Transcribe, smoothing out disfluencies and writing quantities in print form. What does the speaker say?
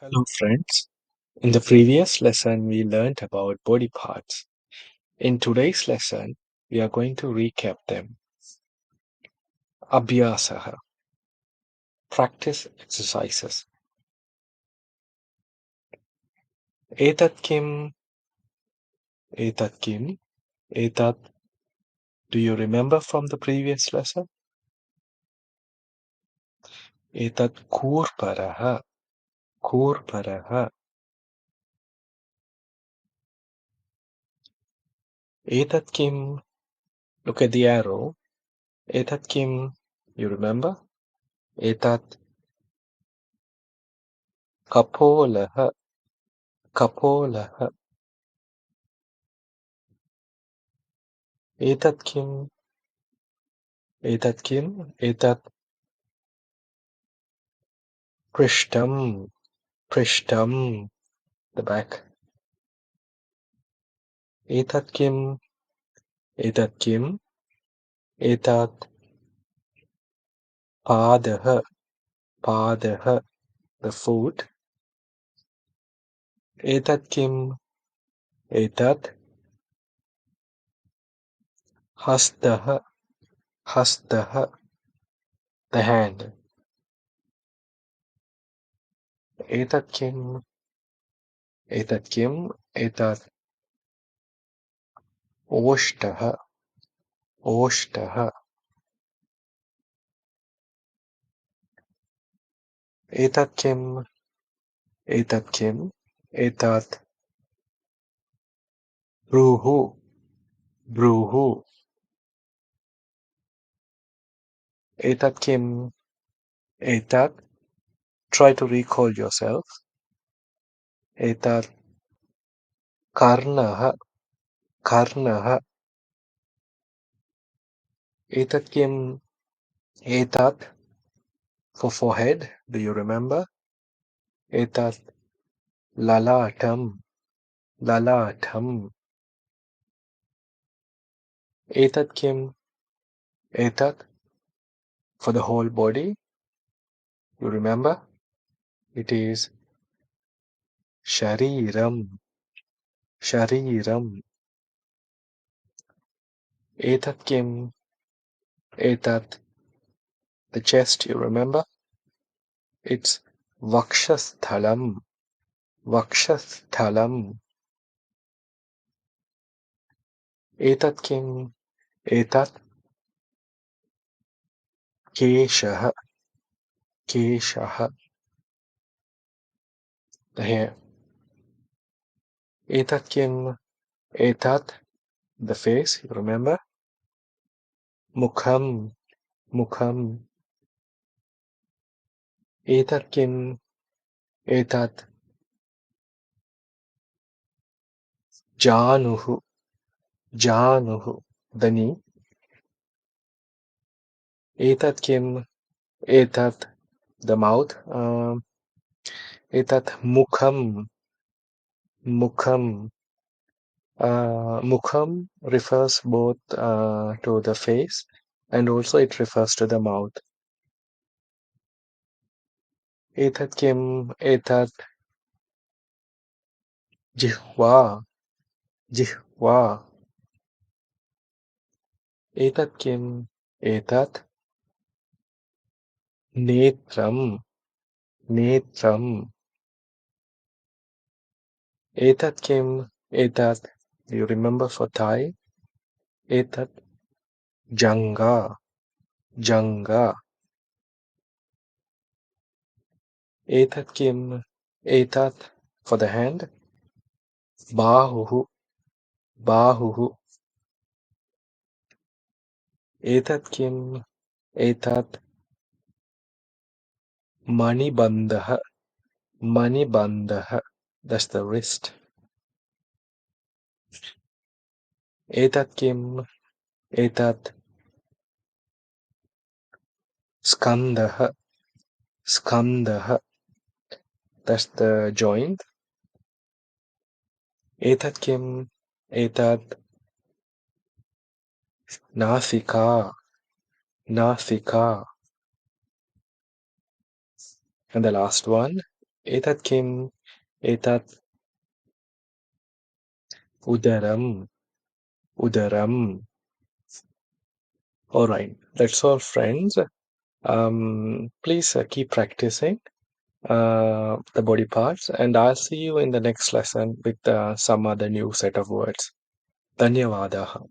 Hello, friends. In the previous lesson, we learned about body parts. In today's lesson, we are going to recap them. Abhyasaha, practice exercises. Etat kim, etat kim, etat. Do you remember from the previous lesson? Etat kurparaha, kurparaha. Etat kim, look at the arrow. Etat kim, you remember? Etat kapolaha, kapolaha. Etat kim, etat kim, etat prishtam, prishtam, the back. Etat kim, etat kim, etat padaha, padaha, the foot. Etat kim, etat hastaha, hastaha, the hand. Etat kim, etat kim, etat oshtaha, oshtaha. Etat kim, etat kim, etat bruhu, bruhu. Etat kim, etat. Try to recall yourself. Etat karnaha, karnaha. Etat kim, etat for forehead. Do you remember? Etat lalatam, lalatam. Etat kim, etat for the whole body. You remember? It is shariram, shariram. Etat kim, etat the chest. You remember? It's vakshasthalam, vakshasthalam. Etat kim, etat keshaha, keshaha, the hair. Etat kim, etat the face. You remember? Mukham, mukham. Etat kim, etat januhu, januhu, the knee. Etat kim, etat the mouth. Etat mukham, mukham. Mukham refers both to the face and also it refers to the mouth. Etat kim, etat jihva, jihva. Etat kim, etat netram, netram. Etat kim, etat. Do you remember for thigh? Etat janga, janga. Etat kim, etat for the hand. Bahuhu, bahuhu. Etat kim, etat manibandaha, manibandaha. That's the wrist. Etat kim, etat skandaha, skandaha. That's the joint. Etat kim, etat nasika, nasika. And the last one, Etat kim? Etat udaram. Udaram. All right. That's all, friends. Please keep practicing the body parts, and I'll see you in the next lesson with some other new set of words. Dhanyavadaha.